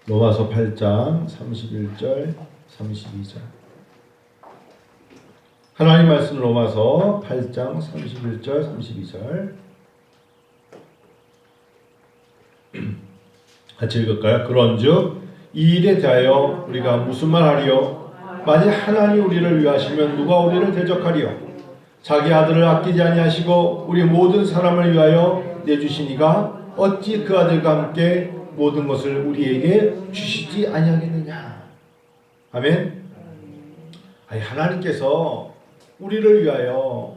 로마서 8장 31절 32절. 하나님 말씀 로마서 8장 31절 32절. 같이 읽을까요? 그런즉 이 일에 대하여 우리가 무슨 말하리요? 만일 하나님 우리를 위하시면 누가 우리를 대적하리요? 자기 아들을 아끼지 아니하시고 우리 모든 사람을 위하여 내주시니가 어찌 그 아들과 함께 모든 것을 우리에게 주시지 아니하겠느냐. 아멘. 아니, 하나님께서 우리를 위하여,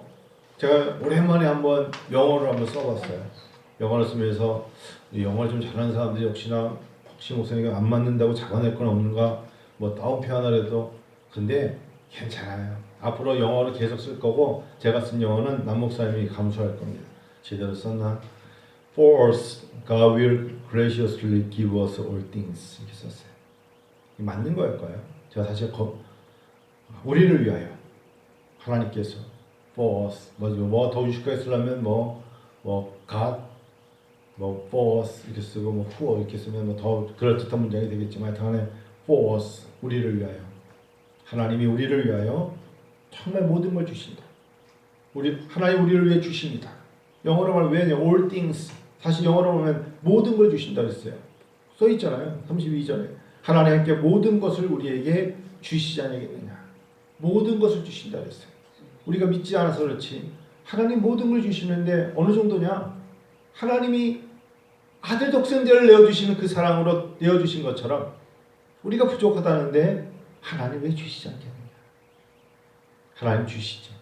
제가 오랜만에 한번 영어를 한번 써봤어요. 영어를 쓰면서 영어를 좀 잘하는 사람들이 혹시나 혹시 목사님과 안 맞는다고 잡아낼 건 없는가, 뭐 따옴표 하나라도. 근데 괜찮아요. 앞으로 영어를 계속 쓸 거고, 제가 쓴 영어는 남 목사님이 감수할 겁니다. 제대로 썼나? For us, God will graciously give us all things. 이렇게 썼어요. 맞는 거일까요? 제가 사실 우리를 위하여 하나님께서 for us, 뭐 더 유식하게 쓰려면 God, for us 이렇게 쓰고 who 이렇게 쓰면 더 그럴듯한 문장이 되겠지만, 하여튼 for us, 우리를 위하여. 하나님이 우리를 위하여 정말 모든 걸 주신다. 하나님 우리를 위해 주십니다. 영어로 말하면 왜냐? all things. 사실 영어로 보면 모든 걸 주신다 그랬어요. 써 있잖아요. 32절에. 하나님께 모든 것을 우리에게 주시지 않겠느냐. 모든 것을 주신다 그랬어요. 우리가 믿지 않아서 그렇지, 하나님 모든 걸 주시는데 어느 정도냐? 하나님이 아들 독생자를 내어주시는 그 사랑으로 내어주신 것처럼 우리가 부족하다는데 하나님 왜 주시지 않겠느냐. 하나님 주시죠.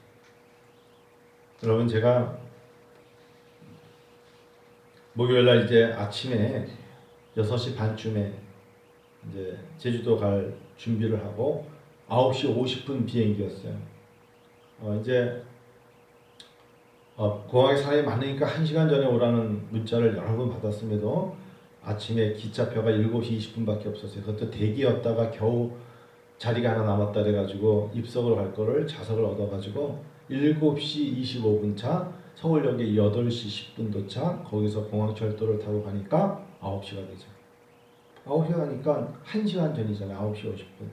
여러분, 제가 목요일날 이제 아침에 6시 반쯤에 이제 제주도 갈 준비를 하고 9시 50분 비행기였어요. 이제 공항에 사람이 많으니까 1시간 전에 오라는 문자를 여러 번 받았음에도 아침에 기차표가 7시 20분밖에 없었어요. 그것도 대기였다가 겨우 자리가 하나 남았다 그래가지고 입석으로 갈 거를 좌석을 얻어가지고 7시 25분 차, 서울역에 8시 10분 도착, 거기서 공항철도를 타고 가니까 9시가 되죠. 9시가 가니까 1시간 전이잖아요. 9시 50분.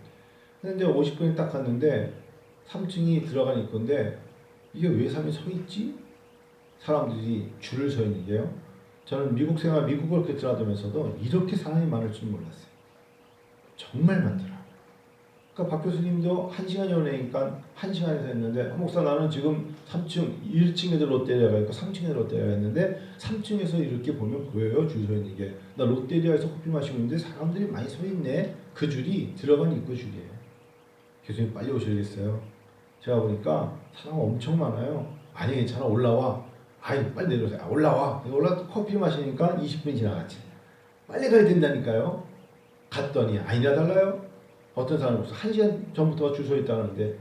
근데 이제 50분이 딱 갔는데 3층이 들어간 입구인데 이게 왜 사람이 서 있지? 사람들이 줄을 서 있는 게요. 저는 미국 생활, 미국을 그렇게 들어가면서도 이렇게 사람이 많을 줄 몰랐어요. 정말 많더라. 그러니까 박 교수님도 1시간이 오니까 1시간에서 했는데, 목사 나는 지금 3층, 1층에도 롯데리아가 있고 3층에 롯데리아가 있는데 3층에서 이렇게 보면 보여요. 줄 서 있는 게. 나 롯데리아에서 커피 마시고 있는데 사람들이 많이 서 있네. 그 줄이 들어간 입구 줄이에요. 교수님 빨리 오셔야겠어요. 제가 보니까 사람 엄청 많아요. 아니 괜찮아, 올라와. 아이 빨리 내려오세요. 올라와. 올라와서 커피 마시니까 20분이 지나갔지. 빨리 가야 된다니까요. 갔더니 아니나 달라요. 어떤 사람은 1시간 전부터 줄 서 있다는데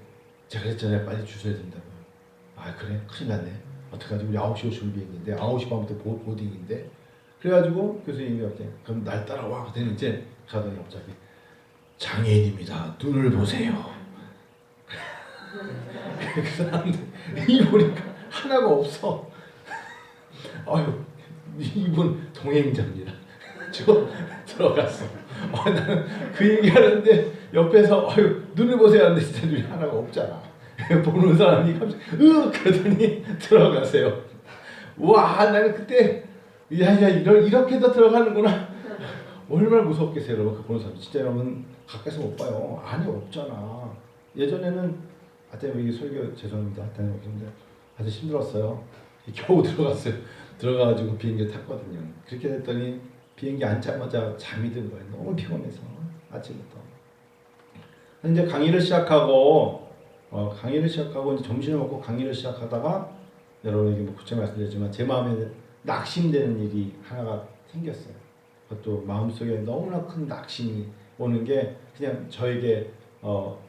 제가 그랬잖아요. 빨리 줄 서야 된다고. 아 그래? 큰일 났네. 어떡하지? 우리 9시 50분 비행기인데 9시 반부터 보딩인데. 그래가지고 교수님이 어때? 그럼 날 따라와. 그랬더니 이제 가더니 갑자기 장애인입니다. 눈을 보세요. 그 사람들 이 보니까 하나가 없어. 아유, 이분 동행자입니다. 저 들어갔어. 나는 그 얘기하는데 옆에서 아유 눈을 보세요 하는데 진짜 눈이 하나가 없잖아. 보는 사람이 갑자기 그러더니 들어가세요. 와, 나는 그때 야야 이렇게도 들어가는구나. 얼마나 무섭겠어요 여러분. 그 보는 사람 진짜 여러분 가까이서 못 봐요. 안이 없잖아. 예전에는 하여튼 여기 설교 죄송합니다. 다녀오셨는데 아주 힘들었어요. 겨우 들어갔어요. 들어가가지고 비행기 탔거든요. 그렇게 됐더니 비행기 앉자마자 잠이 든 거예요. 너무 피곤해서 아침부터. 이제 강의를 시작하고 이제 점심을 먹고 강의를 시작하다가 여러분에게 뭐 구체 말씀드렸지만 제 마음에 낙심되는 일이 하나가 생겼어요. 그것도 마음속에 너무나 큰 낙심이 오는 게 그냥 저에게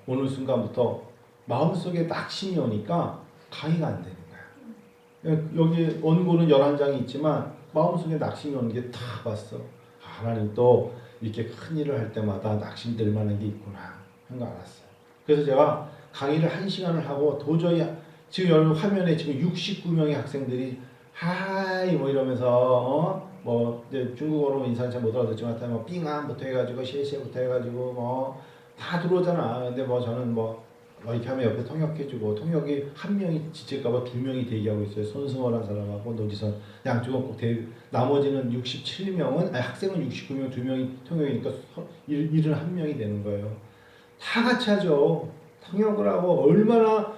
오는 순간부터 마음속에 낙심이 오니까 강의가 안 되는 거야. 여기 원고는 11장이 있지만 마음속에 낙심이 오는 게 다 봤어. 하나님 또 이렇게 큰 일을 할 때마다 낙심될 만한 게 있구나 하는 거 알았어요. 그래서 제가 강의를 1시간을 하고 도저히 지금 여러분 화면에 지금 69명의 학생들이 하이 뭐 이러면서 뭐 이제 중국어로 인사는 잘 못 알아듣지만 뭐 삥안부터 해가지고 시에시부터 해가지고 뭐 다 들어오잖아. 근데 뭐 저는 뭐 이렇게 하면 옆에 통역해주고 통역이 한 명이 지칠까봐 두 명이 대기하고 있어요. 손승호라는 사람하고 노지선 양쪽은 꼭 나머지는 67명은 학생은 69명 두 명이 통역이니까 일은 한 명이 되는 거예요. 다 같이 하죠. 통역을 하고 얼마나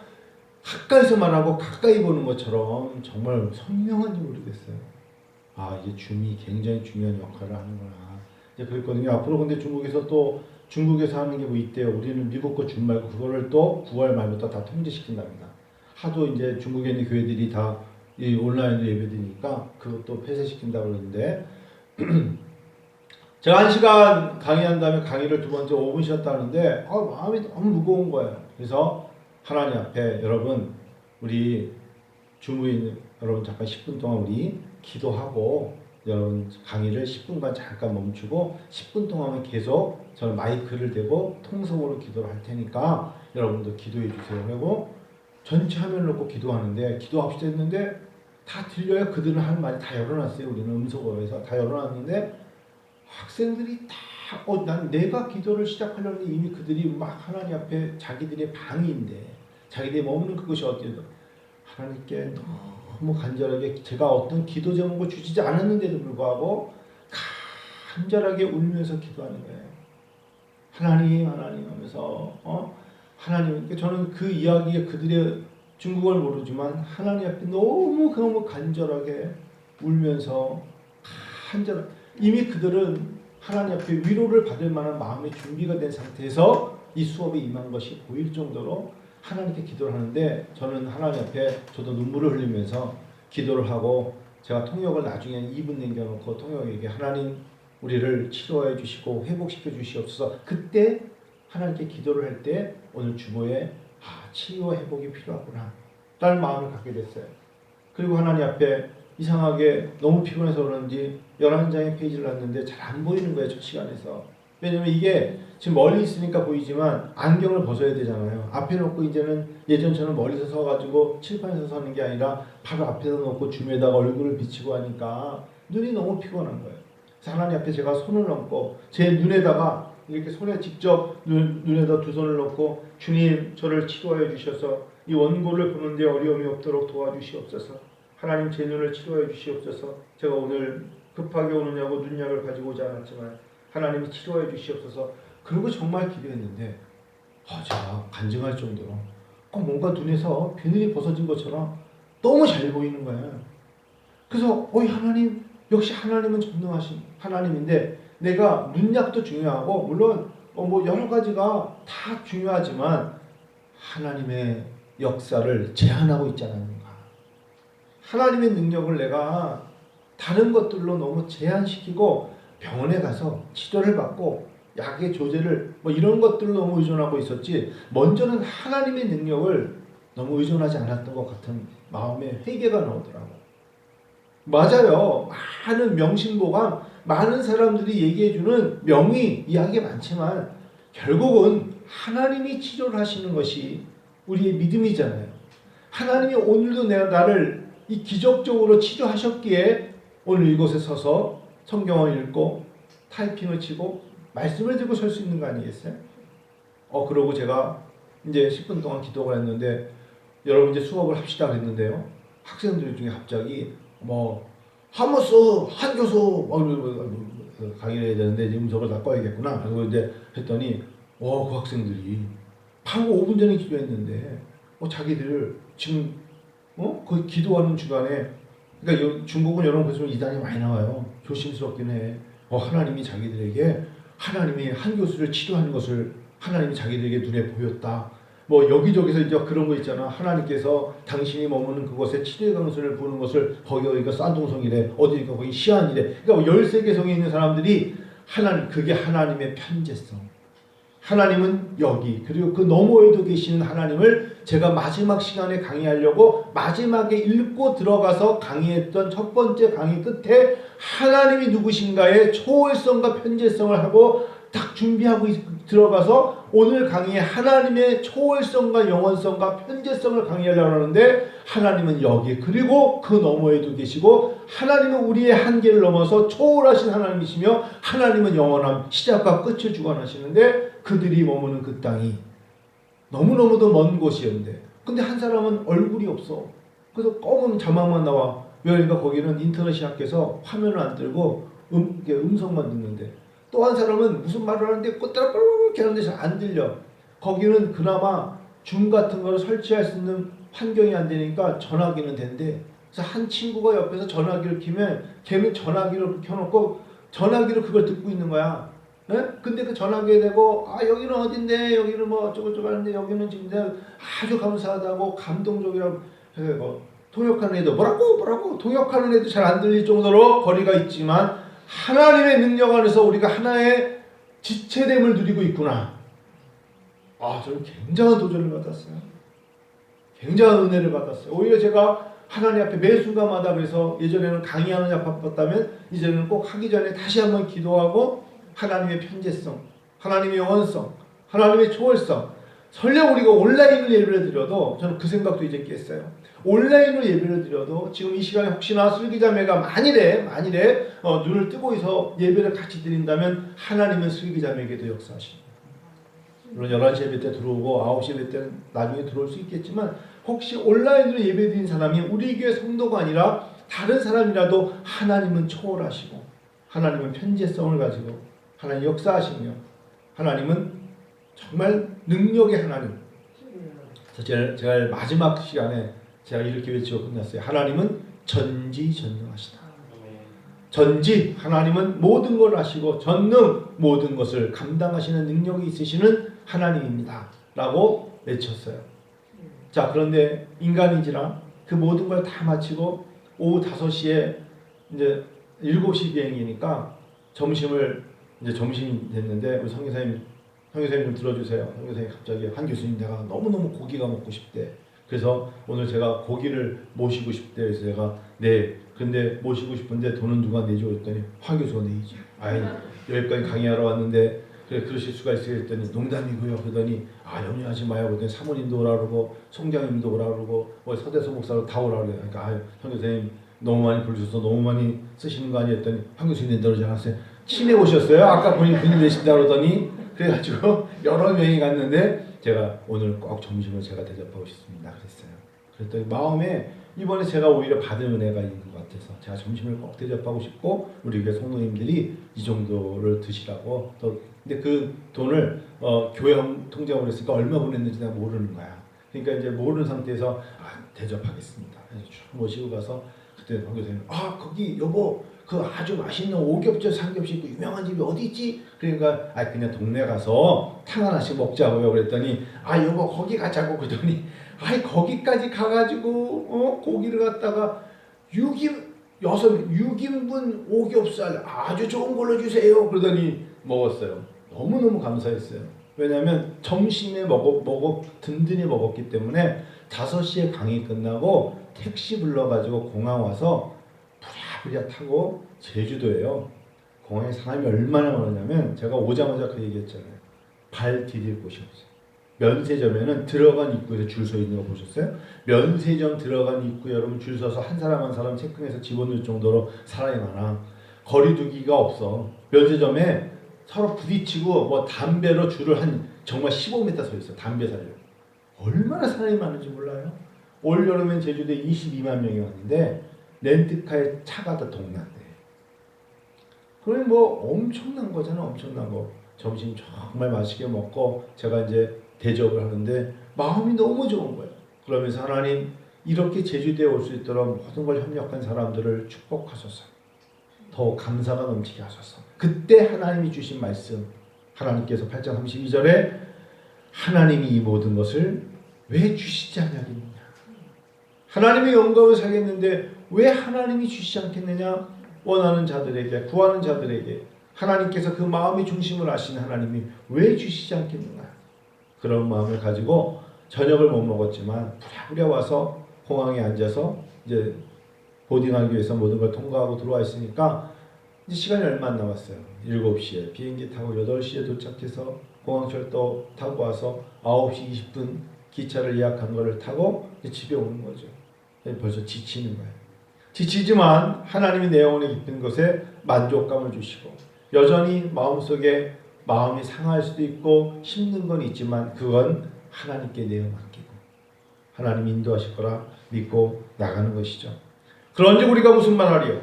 가까이서 말하고 가까이 보는 것처럼 정말 선명한지 모르겠어요. 아 이게 줌이 굉장히 중요한 역할을 하는구나. 이제 그랬거든요. 앞으로 근데 중국에서 하는 게 뭐 있대요. 우리는 미국 거 줌 말고 그거를 또 9월 말부터 다 통제시킨답니다. 하도 이제 중국에 있는 교회들이 다 이 온라인으로 예배드리니까 그것도 폐쇄시킨다고 그러는데 제가 1시간 강의한 다음에 강의를 두 번째 5분 쉬었다는데 마음이 너무 무거운 거예요. 그래서 하나님 앞에 여러분 우리 줌에 있는 여러분 잠깐 10분 동안 우리 기도하고 여러분 강의를 10분간 잠깐 멈추고 10분 동안은 계속 저는 마이크를 대고 통성으로 기도를 할 테니까 여러분도 기도해 주세요. 그리고 전체 화면을 놓고 기도하는데 기도합시다 했는데 다 들려요. 그들은 하는 말이 다 열어놨어요. 우리는 음소거에서 다 열어놨는데 학생들이 다 난 내가 기도를 시작하려니 이미 그들이 막 하나님 앞에 자기들의 방위인데 자기들이 머무는 그것이 어때요? 하나님께 너무 간절하게 제가 어떤 기도 제목을 주시지 않았는데도 불구하고 간절하게 울면서 기도하는 거예요. 하나님 하면서 하나님 저는 그 이야기에 그들의 중국어를 모르지만 하나님 앞에 너무 간절하게 울면서 이미 그들은 하나님 앞에 위로를 받을 만한 마음의 준비가 된 상태에서 이 수업에 임한 것이 보일 정도로 하나님께 기도를 하는데 저는 하나님 앞에 저도 눈물을 흘리면서 기도를 하고 제가 통역을 나중에 2분 남겨놓고 통역에게 하나님 우리를 치료해 주시고 회복시켜 주시옵소서. 그때 하나님께 기도를 할 때 오늘 주보에 치유와 회복이 필요하구나 라는 마음을 갖게 됐어요. 그리고 하나님 앞에 이상하게 너무 피곤해서 그런지 11장의 페이지를 놨는데 잘 안 보이는 거예요. 첫 시간에서. 왜냐면 이게 지금 멀리 있으니까 보이지만 안경을 벗어야 되잖아요. 앞에 놓고 이제는 예전처럼 멀리서 서가지고 칠판에서 서는 게 아니라 바로 앞에다 놓고 줌에다가 얼굴을 비치고 하니까 눈이 너무 피곤한 거예요. 그래서 하나님 앞에 제가 손을 얹고 제 눈에다가 이렇게 손에 직접 눈에다 두 손을 넣고 주님 저를 치료하여 주셔서 이 원고를 보는데 어려움이 없도록 도와주시옵소서. 하나님 제 눈을 치료하여 주시옵소서. 제가 오늘 급하게 오느냐고 눈약을 가지고 오지 않았지만 하나님이 치료해 주시옵소서. 그리고 정말 기도했는데 제가 간증할 정도로 뭔가 눈에서 비늘이 벗어진 것처럼 너무 잘 보이는 거예요. 그래서 하나님 역시 하나님은 전능하신 하나님인데 내가 눈약도 중요하고 물론 뭐 여러 가지가 다 중요하지만 하나님의 역사를 제한하고 있지 않는가. 하나님의 능력을 내가 다른 것들로 너무 제한시키고 병원에 가서 치료를 받고 약의 조제를 뭐 이런 것들로 너무 의존하고 있었지 먼저는 하나님의 능력을 너무 의존하지 않았던 것 같은 마음의 회개가 나오더라고요. 맞아요. 많은 명심보감 많은 사람들이 얘기해주는 명의 이야기 많지만 결국은 하나님이 치료를 하시는 것이 우리의 믿음이잖아요. 하나님이 오늘도 나를 이 기적적으로 치료하셨기에 오늘 이곳에 서서 성경을 읽고 타이핑을 치고 말씀을 들고 설 수 있는 거 아니겠어요? 그러고 제가 이제 10분 동안 기도를 했는데 여러분 이제 수업을 합시다 그랬는데요. 학생들 중에 갑자기 하모스 한교수 강의를 해야 되는데 이제 음성을 다 꺼야겠구나. 그리고 이제 했더니 그 학생들이 바로 5분 전에 기도했는데 자기들 지금 그 기도하는 주간에 그러니까 중국은 여러분 보시면 이단이 많이 나와요. 조심스럽긴 해. 하나님이 자기들에게 하나님이 한 교수를 치료하는 것을 하나님이 자기들에게 눈에 보였다. 여기저기서 이제 그런 거 있잖아. 하나님께서 당신이 머무는 그곳에 치료의 강선을 부는 것을 거기가 싼동성이래. 어디가 거기 시안이래. 그러니까 13개성에 있는 사람들이 그게 하나님의 편재성. 하나님은 여기 그리고 그 너머에도 계시는 하나님을 제가 마지막 시간에 강의하려고 마지막에 읽고 들어가서 강의했던 첫 번째 강의 끝에 하나님이 누구신가의 초월성과 편재성을 하고 딱 준비하고 들어가서 오늘 강의에 하나님의 초월성과 영원성과 편재성을 강의하려고 하는데 하나님은 여기 그리고 그 너머에도 계시고 하나님은 우리의 한계를 넘어서 초월하신 하나님이시며 하나님은 영원함 시작과 끝을 주관하시는데 그들이 머무는 그 땅이 너무너무도 먼 곳이었는데 근데 한 사람은 얼굴이 없어. 그래서 검은 자막만 나와. 그러니까 거기는 인터넷이 약해서 화면을 안 들고 음성만 듣는데 또 한 사람은 무슨 말을 하는데 꼬따라꼬르 이렇게 하는데 잘 안 들려. 거기는 그나마 줌 같은 거를 설치할 수 있는 환경이 안 되니까 전화기는 된대. 그래서 한 친구가 옆에서 전화기를 켜면 걔는 전화기를 켜놓고 전화기로 그걸 듣고 있는 거야. 네? 근데 그 전화기에 대고 여기는 어딘데 여기는 뭐 어쩌고저쩌고 하는데 여기는 진짜 아주 감사하다고 감동적이라고 해서 통역하는 애도 뭐라고 통역하는 애도 잘 안 들릴 정도로 거리가 있지만 하나님의 능력 안에서 우리가 하나의 지체됨을 누리고 있구나. 저는 굉장한 도전을 받았어요. 굉장한 은혜를 받았어요. 오히려 제가 하나님 앞에 매 순간마다 그래서 예전에는 강의하는 자 바빴다면 이제는 꼭 하기 전에 다시 한번 기도하고 하나님의 편재성, 하나님의 영원성, 하나님의 초월성. 설령 우리가 온라인으로 예배를 드려도 저는 그 생각도 이제 깼어요. 온라인으로 예배를 드려도 지금 이 시간에 혹시나 슬기자매가 만일에 눈을 뜨고 있어 예배를 같이 드린다면 하나님은 슬기자매에게도 역사하십니다. 물론 11시 예배 때 들어오고 9시 예배 때는 나중에 들어올 수 있겠지만 혹시 온라인으로 예배 드린 사람이 우리 교회 성도가 아니라 다른 사람이라도 하나님은 초월하시고 하나님은 편재성을 가지고 하나님 역사하시며 하나님은 정말 능력의 하나님. 제가 마지막 시간에 제가 이렇게 외치고 끝났어요. 하나님은 전지전능하시다. 전지 하나님은 모든 걸 아시고 전능 모든 것을 감당하시는 능력이 있으시는 하나님입니다. 라고 외쳤어요. 자 그런데 인간인지라 그 모든 걸 다 마치고 오후 5시에 이제 7시 비행이니까 점심이 됐는데 우리 성교사님 좀 들어주세요. 성교사님 갑자기 한 교수님 내가 너무너무 고기가 먹고 싶대. 그래서 오늘 제가 고기를 모시고 싶대. 그래서 제가 네 근데 모시고 싶은데 돈은 누가 내줘 했더니 황 교수가 내야지. 여기까지 강의하러 왔는데 그래 그러실 수가 있어요 했더니 농담이고요. 그러더니 염려하지 마요. 그랬더니 사모님도 오라 그러고 송장님도 오라 그러고 서대소 목사로 다 오라 그래요. 그러니까 황 교수님 너무 많이 부르셔서 너무 많이 쓰시는 거 아니에요 했더니 황 교수님 낸다고 그러지 않았어요. 친해 오셨어요. 아까 본인 군인 되신다 그러더니 그래가지고 여러 명이 갔는데 제가 오늘 꼭 점심을 제가 대접하고 싶습니다 그랬어요. 그랬더니 마음에 이번에 제가 오히려 받은 은혜가 있는 것 같아서 제가 점심을 꼭 대접하고 싶고 우리 교회 성도님들이 이 정도를 드시라고 근데 그 돈을 교회 통장으로 했으니까 얼마 보냈는지 내가 모르는 거야. 그러니까 이제 모르는 상태에서 대접하겠습니다. 그래서 쭉 모시고 가서 그때 황 교수님 거기 여보 그 아주 맛있는 오겹젓 삼겹살 있고 유명한 집이 어디 있지? 그러니까 그냥 동네 가서 탕 하나씩 먹자고요. 그랬더니 여보 거기 가자고 그러더니 거기까지 가가지고 고기를 갖다가 6인분 오겹살 아주 좋은 걸로 주세요. 그러더니 먹었어요. 너무너무 감사했어요. 왜냐하면 점심에 든든히 먹었기 때문에 5시에 강의 끝나고 택시 불러가지고 공항 와서 부랴부랴 타고 제주도에요. 공항에 사람이 얼마나 많으냐면 제가 오자마자 그 얘기했잖아요. 발 디딜 곳이 없어요. 면세점에는 들어간 입구에서 줄 서 있는 거 보셨어요? 면세점 들어간 입구에 여러분 줄 서서 한 사람 한 사람 체크해서 집어넣을 정도로 사람이 많아. 거리두기가 없어. 면세점에 서로 부딪히고 담배로 줄을 정말 15m 서 있어. 담배 사려고. 얼마나 사람이 많은지 몰라요? 올 여름엔 제주도에 22만 명이 왔는데 렌트카에 차가 다 동난대. 그러면 엄청난 거잖아. 엄청난 거. 점심 정말 맛있게 먹고 제가 이제 대접을 하는데 마음이 너무 좋은 거예요. 그러면서 하나님 이렇게 제주도에 올 수 있도록 모든 걸 협력한 사람들을 축복하소서. 더 감사가 넘치게 하소서. 그때 하나님이 주신 말씀 하나님께서 8장 32절에 하나님이 이 모든 것을 왜 주시지 않냐겠느냐. 하나님의 영광을 살겠는데 왜 하나님이 주시지 않겠느냐. 원하는 자들에게 구하는 자들에게 하나님께서 그 마음의 중심을 아시는 하나님이 왜 주시지 않겠는가? 그런 마음을 가지고 저녁을 못 먹었지만 부랴부랴 와서 공항에 앉아서 이제 보딩하기 위해서 모든 걸 통과하고 들어와 있으니까 이제 시간이 얼마 안 남았어요. 7시에 비행기 타고 8시에 도착해서 공항철도 타고 와서 9시 20분 기차를 예약한 거를 타고 이제 집에 오는 거죠. 벌써 지치는 거예요. 지치지만 하나님이 내 영혼에 깊은 것에 만족감을 주시고 여전히 마음속에 마음이 상할 수도 있고 힘든 건 있지만 그건 하나님께 내어 맡기고 하나님이 인도하실 거라 믿고 나가는 것이죠. 그런즉 우리가 무슨 말하리요?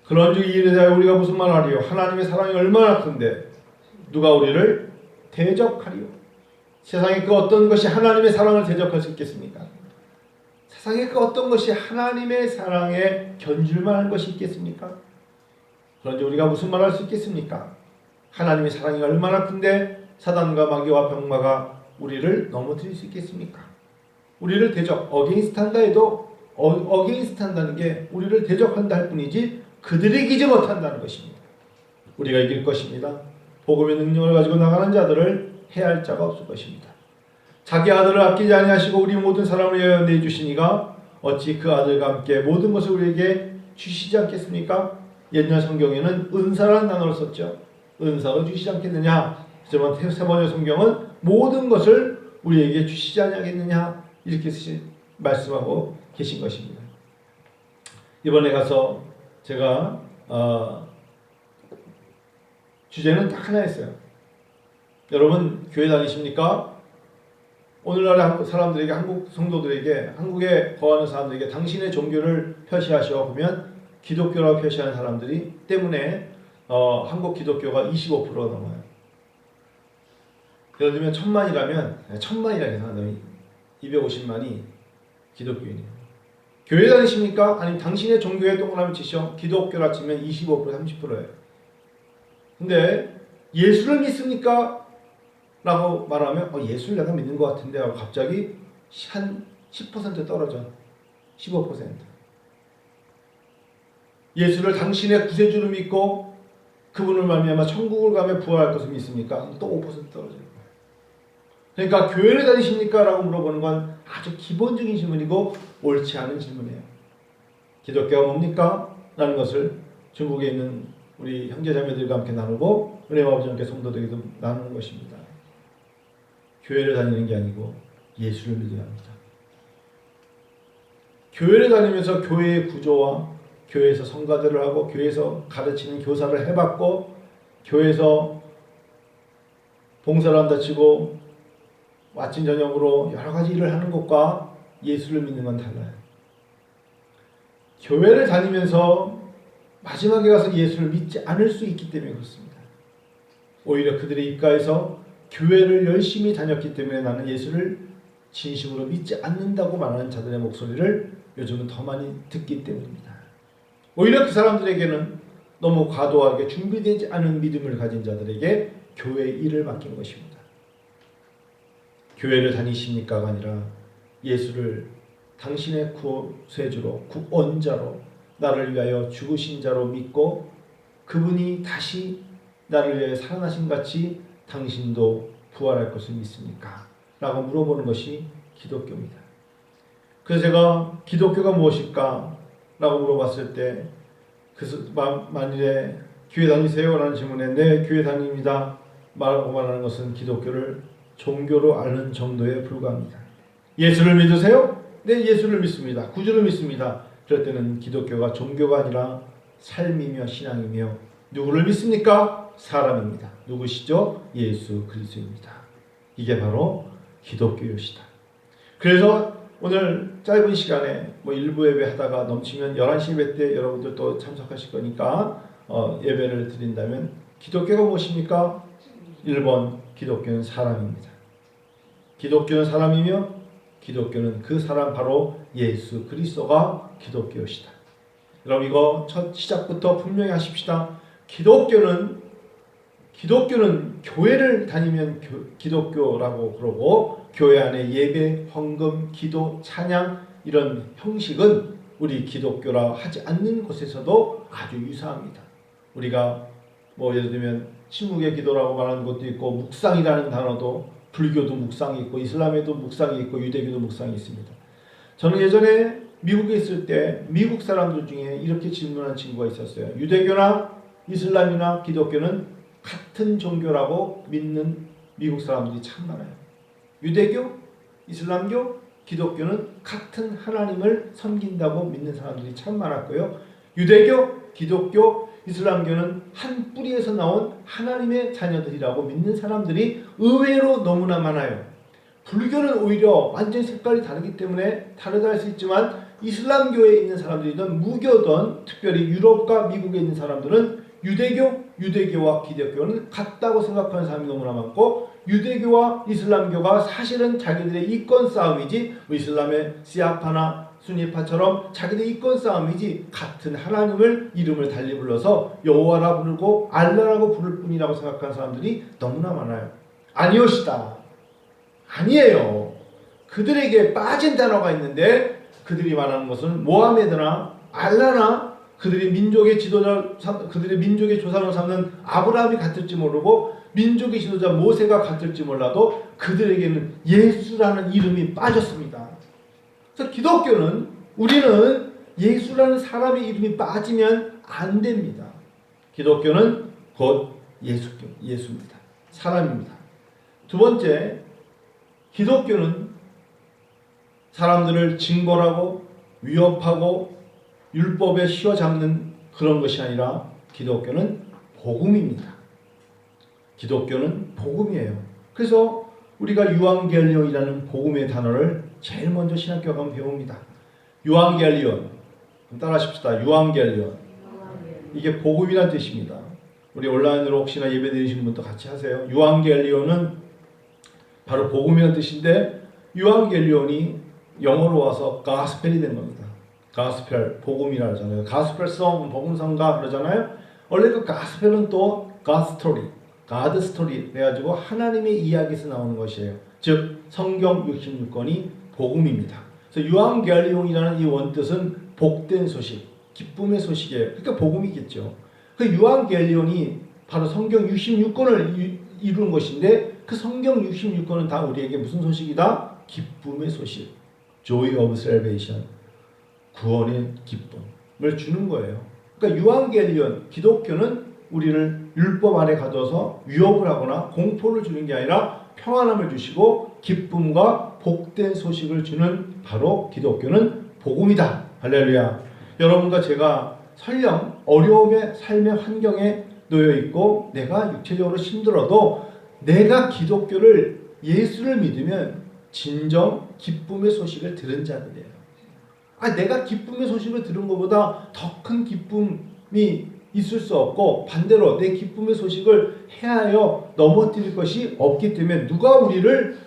그런즉 이 일에 대하여 우리가 무슨 말하리요? 하나님의 사랑이 얼마나 큰데 누가 우리를 대적하리요? 세상에 그 어떤 것이 하나님의 사랑을 대적할 수 있겠습니까? 세상에 그 어떤 것이 하나님의 사랑에 견줄만한 것이 있겠습니까? 그런데 우리가 무슨 말할 수 있겠습니까? 하나님의 사랑이 얼마나 큰데 사단과 마귀와 병마가 우리를 넘어뜨릴 수 있겠습니까? 우리를 대적, 어게인스트 한다 해도 어게인스트 한다는 게 우리를 대적한다 할 뿐이지 그들이 이기지 못한다는 것입니다. 우리가 이길 것입니다. 복음의 능력을 가지고 나가는 자들을 해할 자가 없을 것입니다. 자기 아들을 아끼지 아니하시고 우리 모든 사람을 위하여 내주시니가 어찌 그 아들과 함께 모든 것을 우리에게 주시지 않겠습니까? 옛날 성경에는 은사라는 단어를 썼죠. 은사로 주시지 않겠느냐? 하지만 세 번째 성경은 모든 것을 우리에게 주시지 않겠느냐? 이렇게 말씀하고 계신 것입니다. 이번에 가서 제가 주제는 딱 하나였어요. 여러분 교회 다니십니까? 오늘날의 한국 사람들에게, 한국 성도들에게, 한국에 거하는 사람들에게 당신의 종교를 표시하시오 하면 기독교라고 표시하는 사람들이 때문에 한국 기독교가 25%가 넘어요. 예를 들면 1000만이라면 1000만이라는 사람이 250만이 기독교인이에요. 교회 다니십니까? 아니면 당신의 종교에 동그라미 치셔 기독교라 치면 25% 30%예요. 근데 예수를 믿습니까? 라고 말하면 예수를 내가 믿는 것 같은데 하고 갑자기 한 10% 떨어져. 15%. 예수를 당신의 구세주로 믿고 그분을 말미암아 천국을 가며 부활할 것을 믿습니까? 또 5% 떨어져요. 그러니까 교회를 다니십니까? 라고 물어보는 건 아주 기본적인 질문이고 옳지 않은 질문이에요. 기독교가 뭡니까? 라는 것을 중국에 있는 우리 형제자매들과 함께 나누고 은혜와 아버지 함께 성도들에게도 나누는 것입니다. 교회를 다니는 게 아니고 예수를 믿어야 합니다. 교회를 다니면서 교회의 구조와 교회에서 성가대를 하고 교회에서 가르치는 교사를 해봤고 교회에서 봉사를 한다 치고 아침 저녁으로 여러 가지 일을 하는 것과 예수를 믿는 건 달라요. 교회를 다니면서 마지막에 가서 예수를 믿지 않을 수 있기 때문에 그렇습니다. 오히려 그들의 입가에서 교회를 열심히 다녔기 때문에 나는 예수를 진심으로 믿지 않는다고 말하는 자들의 목소리를 요즘은 더 많이 듣기 때문입니다. 오히려 그 사람들에게는 너무 과도하게 준비되지 않은 믿음을 가진 자들에게 교회의 일을 맡긴 것입니다. 교회를 다니십니까가 아니라 예수를 당신의 구세주로, 구원자로, 나를 위하여 죽으신 자로 믿고 그분이 다시 나를 위하여 살아나신 같이 당신도 부활할 것을 믿습니까? 라고 물어보는 것이 기독교입니다. 그래서 제가 기독교가 무엇일까? 라고 물어봤을 때 만일에 교회 다니세요? 라는 질문에 네, 교회 다닙니다. 말하는 것은 기독교를 종교로 아는 정도에 불과합니다. 예수를 믿으세요? 네, 예수를 믿습니다. 구주를 믿습니다. 그럴 때는 기독교가 종교가 아니라 삶이며 신앙이며 누구를 믿습니까? 사람입니다. 누구시죠? 예수 그리스도입니다. 이게 바로 기독교요시다. 그래서 오늘 짧은 시간에 일부 예배 하다가 넘치면 11시 예배 때 여러분들 또 참석하실 거니까 예배를 드린다면 기독교가 무엇입니까? 1번 기독교는 사람입니다. 기독교는 사람이며 기독교는 그 사람 바로 예수 그리스도가 기독교시다. 여러분 이거 첫 시작부터 분명히 하십시다. 기독교는 교회를 다니면 기독교라고 그러고 교회 안에 예배, 헌금, 기도, 찬양 이런 형식은 우리 기독교라 하지 않는 곳에서도 아주 유사합니다. 우리가 뭐 예를 들면 침묵의 기도라고 말하는 것도 있고, 묵상이라는 단어도, 불교도 묵상이 있고 이슬람에도 묵상이 있고 유대교도 묵상이 있습니다. 저는 예전에 미국에 있을 때 미국 사람들 중에 이렇게 질문한 친구가 있었어요. 유대교나 이슬람이나 기독교는 같은 종교라고 믿는 미국 사람들이 참 많아요. 유대교, 이슬람교, 기독교는 같은 하나님을 섬긴다고 믿는 사람들이 참 많았고요. 유대교, 기독교, 이슬람교는 한 뿌리에서 나온 하나님의 자녀들이라고 믿는 사람들이 의외로 너무나 많아요. 불교는 오히려 완전히 색깔이 다르기 때문에 다르다 할 수 있지만, 이슬람교에 있는 사람들이든 무교든 특별히 유럽과 미국에 있는 사람들은 유대교와 기독교는 같다고 생각하는 사람이 너무나 많고, 유대교와 이슬람교가 사실은 자기들의 이권 싸움이지, 이슬람의 시아파나 수니파처럼 자기들의 이권 싸움이지, 같은 하나님을 이름을 달리 불러서 여호와라 부르고 알라라고 부를 뿐이라고 생각하는 사람들이 너무나 많아요. 아니오시다. 아니에요. 그들에게 빠진 단어가 있는데, 그들이 말하는 것은 모하메드나 알라나 그들의 민족의 지도자, 그들의 민족의 조상을 삼는 아브라함이 같을지 모르고 민족의 지도자 모세가 같을지 몰라도 그들에게는 예수라는 이름이 빠졌습니다. 그래서 기독교는, 우리는 예수라는 사람의 이름이 빠지면 안 됩니다. 기독교는 곧 예수입니다. 사람입니다. 두 번째, 기독교는 사람들을 징벌하고 위협하고 율법에 휘어잡는 그런 것이 아니라, 기독교는 복음입니다. 기독교는 복음이에요. 그래서 우리가 유앙겔리온이라는 복음의 단어를 제일 먼저 신학교 가면 배웁니다. 유앙겔리온, 따라하십시다. 유앙겔리온. 이게 복음이란 뜻입니다. 우리 온라인으로 혹시나 예배 드리시는 분도 같이 하세요. 유앙겔리온은 바로 복음이란 뜻인데, 유앙겔리온이 영어로 와서 가스펠이 된 겁니다. 가스펠, 복음이라 하잖아요. 가스펠송, 복음성가 그러잖아요. 원래 그 가스펠은 또 God 스토리, God 스토리 해가지고 하나님의 이야기에서 나오는 것이에요. 즉 성경 66권이 복음입니다. 그래서 유앙겔리온이라는 이 원뜻은 복된 소식, 기쁨의 소식이에요. 그러니까 복음이겠죠. 그 유앙겔리온이 바로 성경 66권을 이루는 것인데, 그 성경 66권은 다 우리에게 무슨 소식이다? 기쁨의 소식, Joy of Salvation, 구원의 기쁨을 주는 거예요. 그러니까 유앙겔리온, 기독교는 우리를 율법 아래 가둬서 위협을 하거나 공포를 주는 게 아니라 평안함을 주시고 기쁨과 복된 소식을 주는, 바로 기독교는 복음이다. 할렐루야. 여러분과 제가 설령 어려움의 삶의 환경에 놓여 있고 내가 육체적으로 힘들어도 내가 기독교를, 예수를 믿으면 진정 기쁨의 소식을 들은 자들이에요. 내가 기쁨의 소식을 들은 것보다 더 큰 기쁨이 있을 수 없고, 반대로 내 기쁨의 소식을 해하여 넘어뜨릴 것이 없기 때문에 누가 우리를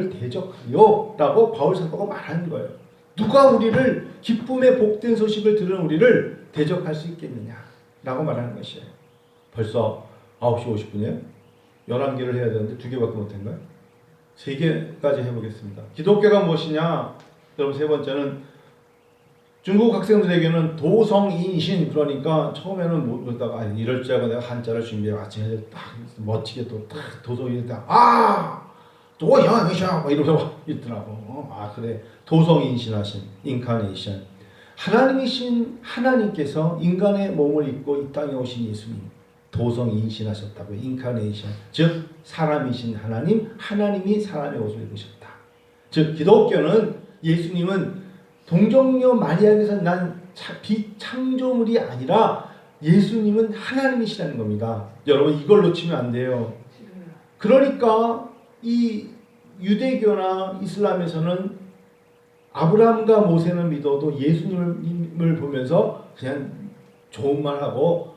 대적하요? 라고 바울 사도가 말하는 거예요. 누가 우리를, 기쁨의 복된 소식을 들은 우리를 대적할 수 있겠느냐 라고 말하는 것이에요. 벌써 9시 50분이에요. 11개를 해야 되는데 2개밖에 못한가요? 3개까지 해보겠습니다. 기독교가 무엇이냐? 여러분, 세 번째는 중국 학생들에게는 도성인신, 그러니까 처음에는 못 그러다가 이럴 줄 알고 내가 한자를 준비해 아침에 딱 멋지게 또 딱 도성인신 도성인신 이러면서 있더라고. 그래, 도성인신하신 인카네이션, 하나님이신 하나님께서 인간의 몸을 입고 이 땅에 오신 예수님, 도성인신하셨다고. 인카네이션, 즉 사람이신 하나님, 하나님이 사람의 옷을 입으셨다. 즉 기독교는, 예수님은 동정녀 마리아에서 난 비창조물이 아니라 예수님은 하나님이시라는 겁니다. 여러분, 이걸 놓치면 안 돼요. 그러니까 이 유대교나 이슬람에서는 아브라함과 모세는 믿어도 예수님을 보면서 그냥 좋은 말하고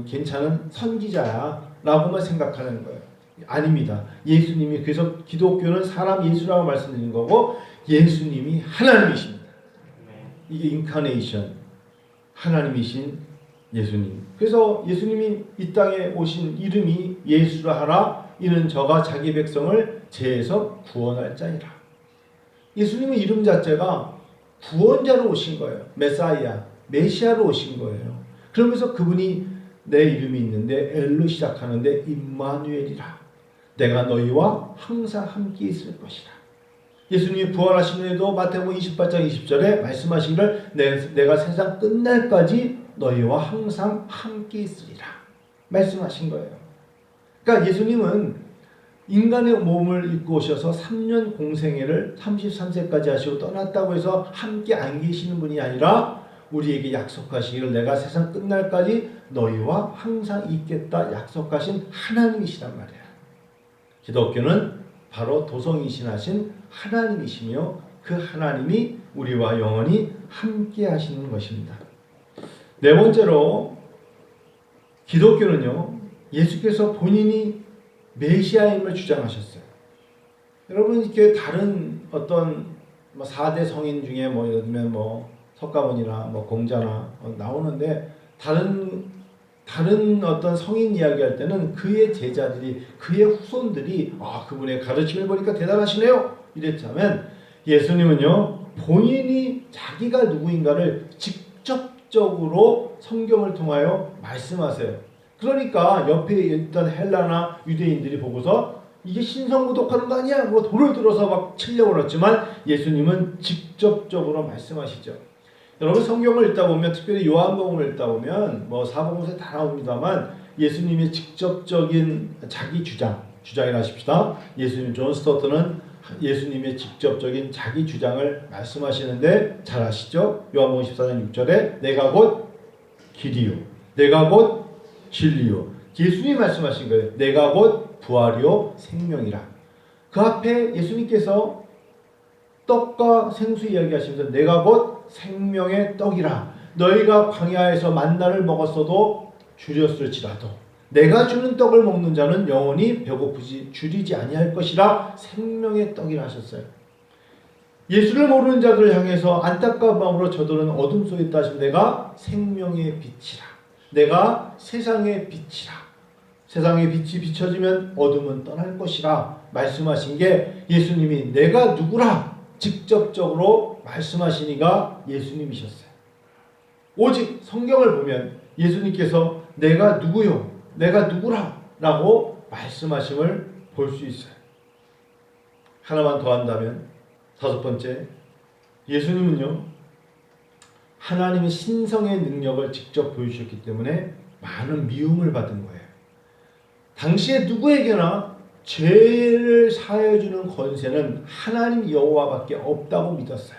괜찮은 선지자야 라고만 생각하는 거예요. 아닙니다. 예수님이, 그래서 기독교는 사람 예수라고 말씀드리는 거고, 예수님이 하나님이십니다. 이게 인카네이션, 하나님이신 예수님. 그래서 예수님이 이 땅에 오신 이름이 예수라 하라, 이는 저가 자기 백성을 죄에서 구원할 자니라. 예수님의 이름 자체가 구원자로 오신 거예요. 메사이아, 메시아로 오신 거예요. 그러면서 그분이 내 이름이 있는데 엘로 시작하는데 임마누엘이라. 내가 너희와 항상 함께 있을 것이라. 예수님이 부활하신 후에도 마태복음 28장 20절에 말씀하시기를 내가 세상 끝날까지 너희와 항상 함께 있으리라 말씀하신 거예요. 그러니까 예수님은 인간의 몸을 입고 오셔서 3년 공생애를 33세까지 하시고 떠났다고 해서 함께 안 계시는 분이 아니라 우리에게 약속하시기를 내가 세상 끝날까지 너희와 항상 있겠다 약속하신 하나님이시란 말이에요. 기독교는 바로 도성이신하신 하나님이시며 그 하나님이 우리와 영원히 함께 하시는 것입니다. 네 번째로 기독교는요, 예수께서 본인이 메시아임을 주장하셨어요. 여러분 이렇게 다른 어떤 4대 성인 중에 예를 들면 석가모니나 공자나 나오는데 다른 어떤 성인 이야기할 때는 그의 제자들이 그의 후손들이 그분의 가르침을 보니까 대단하시네요 이랬자면 예수님은요 본인이 자기가 누구인가를 직접적으로 성경을 통하여 말씀하세요. 그러니까 옆에 있던 헬라나 유대인들이 보고서 이게 신성모독하는 거 아니야? 돌을 들어서 막 치려고 그랬지만 예수님은 직접적으로 말씀하시죠. 여러분 성경을 읽다 보면 특별히 요한복음을 읽다 보면 사복음서에 다 나옵니다만 예수님의 직접적인 자기 주장이라 하십시다. 예수님 존 스토트는 예수님의 직접적인 자기 주장을 말씀하시는데 잘 아시죠? 요한복음 14장 6절에 내가 곧 길이요 내가 곧 진리요. 예수님이 말씀하신 거예요. 내가 곧 부활이요 생명이라. 그 앞에 예수님께서 떡과 생수 이야기하시면서 내가 곧 생명의 떡이라. 너희가 광야에서 만나를 먹었어도 줄였을지라도 내가 주는 떡을 먹는 자는 영원히 배고프지 줄이지 아니할 것이라 생명의 떡이라 하셨어요. 예수를 모르는 자들을 향해서 안타까운 마음으로 저들은 어둠 속에 있다 하시면 내가 생명의 빛이라. 내가 세상의 빛이라. 세상의 빛이 비춰지면 어둠은 떠날 것이라 말씀하신 게 예수님이 내가 누구라 직접적으로 말씀하시니가 예수님이셨어요. 오직 성경을 보면 예수님께서 내가 누구요 내가 누구라 라고 말씀하심을 볼 수 있어요. 하나만 더 한다면 다섯 번째, 예수님은요 하나님의 신성의 능력을 직접 보여주셨기 때문에 많은 미움을 받은 거예요. 당시에 누구에게나 죄를 사해주는 권세는 하나님 여호와밖에 없다고 믿었어요.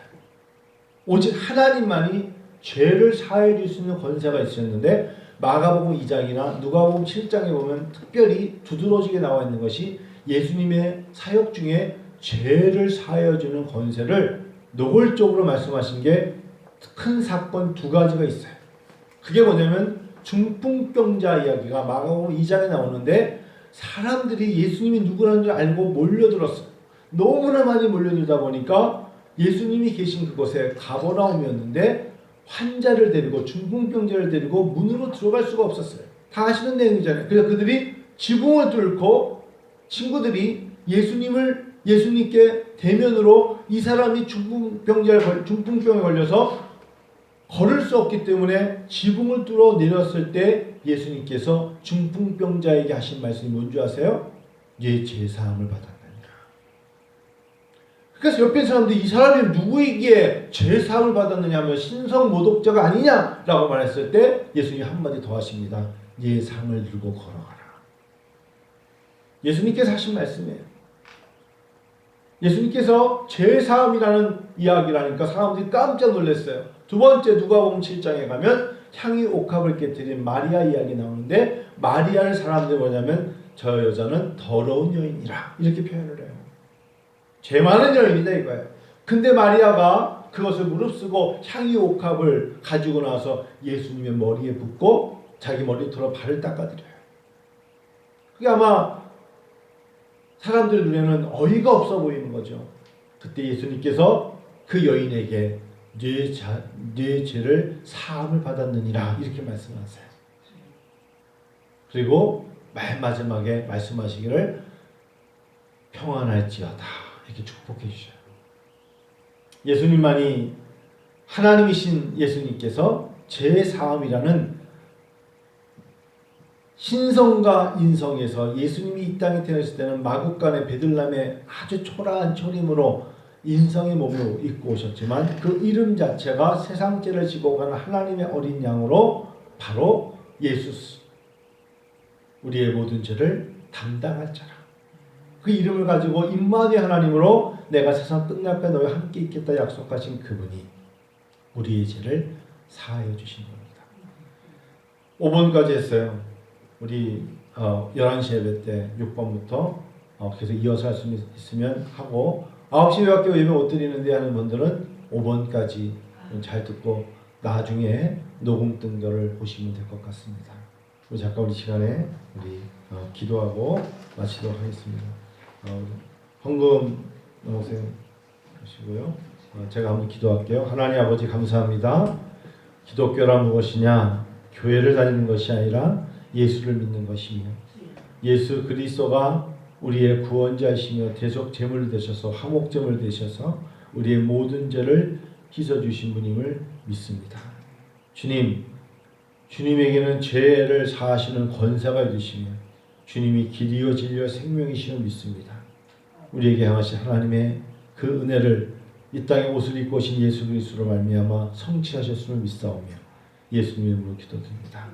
오직 하나님만이 죄를 사해줄 수 있는 권세가 있었는데 마가복음 2장이나 누가복음 7장에 보면 특별히 두드러지게 나와 있는 것이 예수님의 사역 중에 죄를 사해주는 권세를 노골적으로 말씀하신 게 큰 사건 두 가지가 있어요. 그게 뭐냐면 중풍병자 이야기가 마가복음 2장에 나오는데 사람들이 예수님이 누구라는 줄 알고 몰려들었어요. 너무나 많이 몰려들다 보니까 예수님이 계신 그곳에 가버나움이었는데 환자를 데리고 중풍병자를 데리고 문으로 들어갈 수가 없었어요. 다 아시는 내용이잖아요. 그래서 그들이 지붕을 뚫고 친구들이 예수님께 대면으로 이 사람이 중풍병에 걸려서 걸을 수 없기 때문에 지붕을 뚫어 내렸을 때 예수님께서 중풍병자에게 하신 말씀이 뭔지 아세요? 예, 죄사함을 받았다니까. 그래서 옆에 사람들이 이 사람이 누구에게 죄사함을 받았느냐 하면 신성모독자가 아니냐라고 말했을 때 예수님이 한마디 더 하십니다. 예, 상을 들고 걸어가라. 예수님께서 하신 말씀이에요. 예수님께서 죄사함이라는 이야기라니까 사람들이 깜짝 놀랐어요. 두 번째 누가복음 7장에 가면 향유 옥합을 깨뜨린 마리아 이야기 나오는데 마리아를 사람들이 뭐냐면 저 여자는 더러운 여인이라 이렇게 표현을 해요. 죄 많은 여인이다 이거예요. 근데 마리아가 그것을 무릅쓰고 향유 옥합을 가지고 나서 예수님의 머리에 붓고 자기 머리털로 발을 닦아드려요. 그게 아마 사람들 눈에는 어이가 없어 보이는 거죠. 그때 예수님께서 그 여인에게 네 죄를 사함을 받았느니라 이렇게 말씀하세요. 그리고 맨 마지막에 말씀하시기를 평안할지어다 이렇게 축복해 주셔요. 예수님만이 하나님이신 예수님께서 죄 사함이라는 신성과 인성에서 예수님이 이 땅에 태어났을 때는 마국간의 베들레헴의 아주 초라한 초림으로 인성의 몸을 입고 오셨지만 그 이름 자체가 세상 죄를 지고 가는 하나님의 어린 양으로 바로 예수, 우리의 모든 죄를 담당할 자라. 그 이름을 가지고 임마누엘 하나님으로 내가 세상 끝날까지 너희와 함께 있겠다 약속하신 그분이 우리의 죄를 사하여 주신 겁니다. 5번까지 했어요. 우리 11시 예배 때 6번부터 계속 이어서 할 수 있으면 하고 9시 예배학교 예배 못 드리는데 하는 분들은 5번까지 잘 듣고 나중에 녹음 뜬 거를 보시면 될 것 같습니다. 우리 잠깐 우리 시간에 우리 기도하고 마치도록 하겠습니다. 헌금 넣으세요. 하시고요. 제가 한번 기도할게요. 하나님 아버지 감사합니다. 기독교란 무엇이냐? 교회를 다니는 것이 아니라 예수를 믿는 것이며 예수 그리스도가 우리의 구원자이시며 대속 제물 되셔서 화목제물 되셔서 우리의 모든 죄를 씻어주신 분임을 믿습니다. 주님, 주님에게는 죄를 사하시는 권세가 있으시며 주님이 길이요 진리요 생명이시며 믿습니다. 우리에게 향하신 하나님의 그 은혜를 이 땅에 옷을 입고 오신 예수 그리스도로 말미암아 성취하셨음을 믿사오며 예수님의 이름으로 기도드립니다.